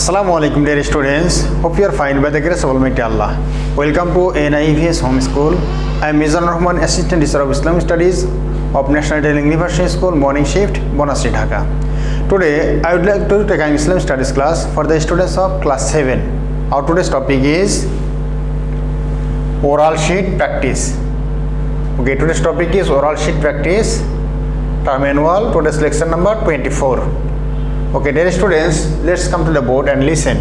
Assalamu alaikum dear students. Hope you are fine by the grace of Almighty Allah. Welcome to NIVS Home School. I am Mizanur Rahman, Assistant Teacher of Islamic Studies of National Training University School, Morning Shift, Bonasri, Dhaka. Today I would like to take an Islamic Studies class for the students of class 7. Our today's topic is oral sheet practice. Okay, today's topic is oral sheet practice. Term annual. Today's lecture number 24. Okay, dear students, let's come to the board and listen.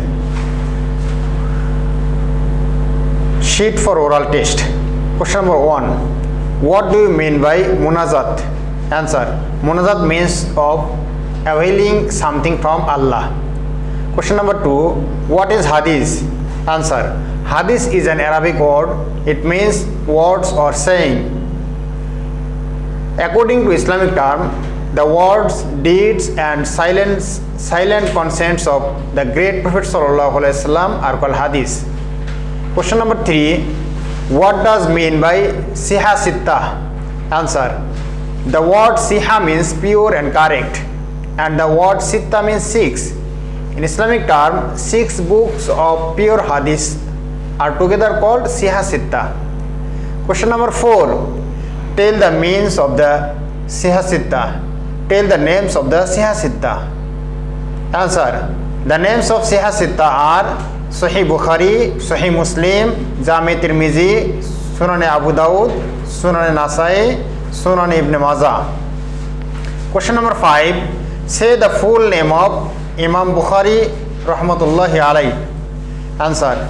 Sheet for oral test. Question number 1. What do you mean by munazat? Answer. Munazat means of availing something from Allah. Question number 2. What is hadith? Answer. Hadith is an Arabic word. It means words or saying. According to Islamic term, the words, deeds and silent consents of the great Prophet Sallallahu Alaihi Wasallam are called hadith. Question number 3. What does mean by siha sitta? Answer. The word siha means pure and correct, and the word sitta means 6. In Islamic term, 6 books of pure hadith are together called siha sitta. Question number 4. Tell the means of the siha sitta. Tell the names of the siha sitta. Answer. The names of siha sitta are Sahih Bukhari, Sahih Muslim, Jami Tirmizi, Sunan Abu Dawud, Sunan Nasai, Sunan Ibn Majah. Question number 5. Say the full name of Imam Bukhari Rahmatullahi Alayhi. Answer.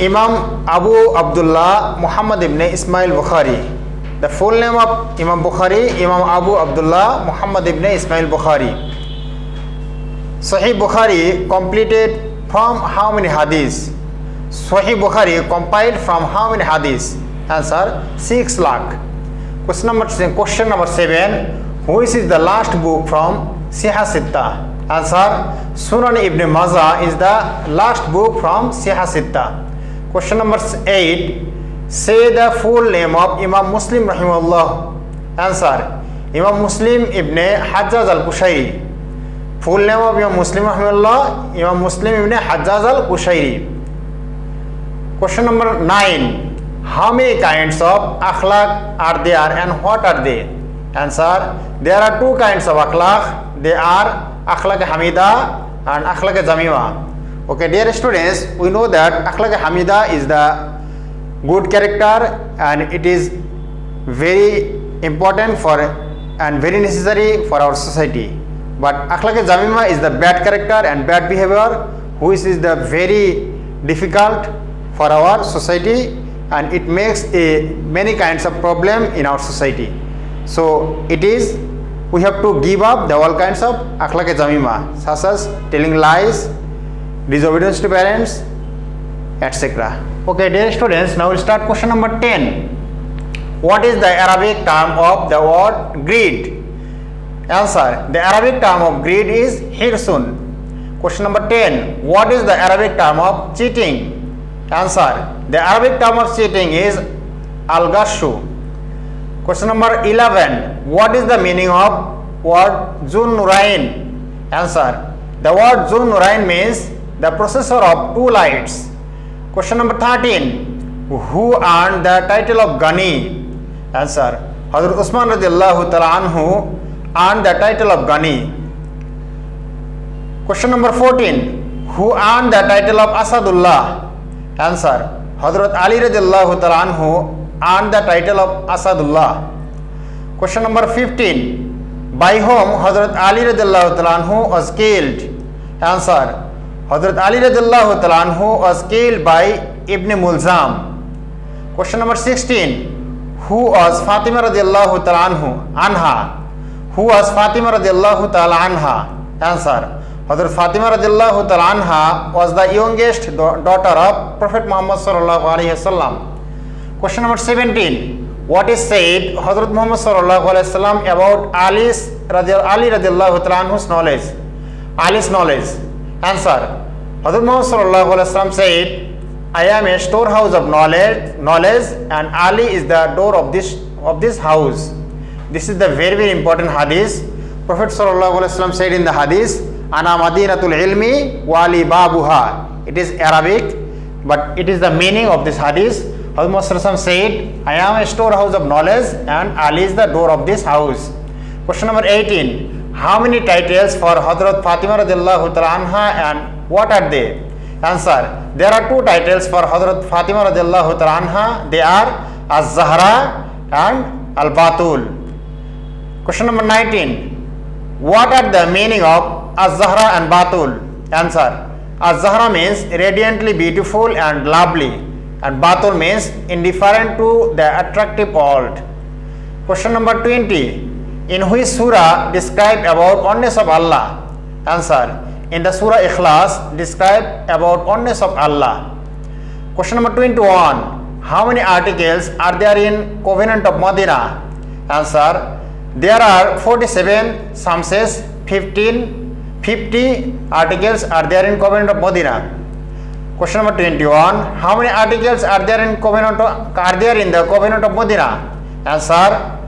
Imam Abu Abdullah Muhammad ibn Ismail Bukhari. The full name of Imam Bukhari, Imam Abu Abdullah Muhammad ibn Ismail Bukhari. Sahih Bukhari completed from how many hadiths? Sahih Bukhari compiled from how many hadiths? Answer. 6 lakh. Question number 7. Which is the last book from Siha Sitta? Answer. Sunan Ibn Majah is the last book from Siha Sitta. Question number 8. Say the full name of Imam Muslim Rahimahullah. Answer. Imam Muslim ibn Hajjaj al-Qushayri. Full name of Imam Muslim Rahimahullah, Imam Muslim ibn Hajjaj al-Qushayri. Question number 9. How many kinds of akhlaq are there and what are they? Answer. There are 2 kinds of akhlaq. They are akhlaq hamida and akhlaq jamima. Okay, dear students, we know that akhlaq hamida is the good character and it is very important for and very necessary for our society. But akhlaq jamima is the bad character and bad behavior, which is the very difficult for our society, and it makes many kinds of problem in our society. So we have to give up the all kinds of akhlaq jamima, such as telling lies, disobedience to parents, etc. Okay, dear students, now we'll start question number 10. What is the Arabic term of the word greed? Answer. The Arabic term of greed is hirsun. Question number 10. What is the Arabic term of cheating? Answer. The Arabic term of cheating is al-gashu. Question number 11. What is the meaning of word Zun Nurain? Answer. The word Zun Nurain means the possessor of 2 lights. Question number 13. Who earned the title of Ghani? Answer. Hazrat Usman radiallahu ta'ala anhu earned the title of Ghani. Question number 14. Who earned the title of Asadullah? Answer. Hazrat Ali radiallahu ta'ala anhu earned the title of Asadullah. Question number 15. By whom Hazrat Ali radiallahu ta'ala anhu was killed? Answer. Hazrat Ali radiallahu ta'ala anhu was killed by Ibn Mulzam. Question number 16. Who was Fatima radiallahu ta'ala anha? Who was Fatima radiallahu ta'ala anha? Answer. Hazrat Fatima radiallahu ta'ala anha was the youngest daughter of Prophet Muhammad sallallahu alaihi wasallam. Question number 17. What is said Hazrat Muhammad sallallahu alaihi wasallam about Ali radiallahu ta'ala anhu's knowledge? Ali's knowledge. Answer. Hazrat Muhammad sallallahu alaihi wasallam said, I am a storehouse of knowledge and Ali is the door of this house. This is the very important hadith. Prophet sallallahu alaihi wasallam said in the hadith, Ana Madinatul Ilmi Wali Babuha. It is Arabic, but it is the meaning of this hadith. Hazrat said, I am a storehouse of knowledge and Ali is the door of this house. Question number 18. How many titles for Hazrat Fatima radiallahu ta'ala anha and what are they? Answer. There are two titles for Hazrat Fatima radiallahu ta'ala anha. They are Az-Zahra and Al-Batul. Question number 19. What are the meaning of Az-Zahra and Batul? Answer. Az-Zahra means radiantly beautiful and lovely, and Batul means indifferent to the attractive world. Question number 20. In which surah describe about oneness of Allah? Answer. In the surah Ikhlas describe about oneness of Allah. Question number 21. How many articles are there in Covenant of Medina? Answer. There are 47, some says 50 articles are there in Covenant of Medina. Question number 21. How many articles are there in the Covenant of Medina? Answer.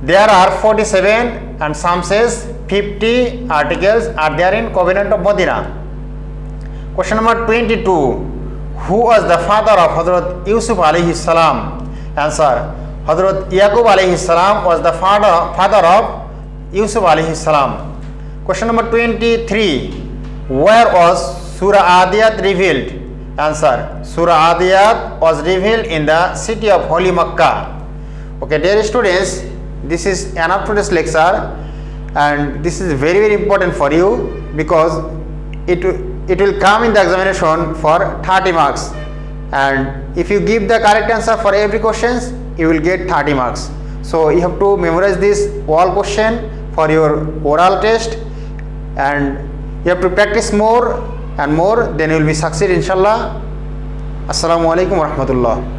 There are 47 and some says 50 articles are there in Covenant of Medina. Question number 22. Who was the father of Hazrat Yusuf alayhi salam? Answer. Hazrat Yaqub alayhi salam was the father of Yusuf alayhi salam. Question number 23. Where was Surah Adiyat revealed? Answer. Surah Adiyat was revealed in the city of Holy Makkah. Okay, dear students, this is enough today's lecture, and this is very, very important for you because it will come in the examination for 30 marks, and if you give the correct answer for every questions, you will get 30 marks. So you have to memorize this all question for your oral test, and you have to practice more and more, then you will be succeed inshallah. Assalamu alaikum wa rahmatullah.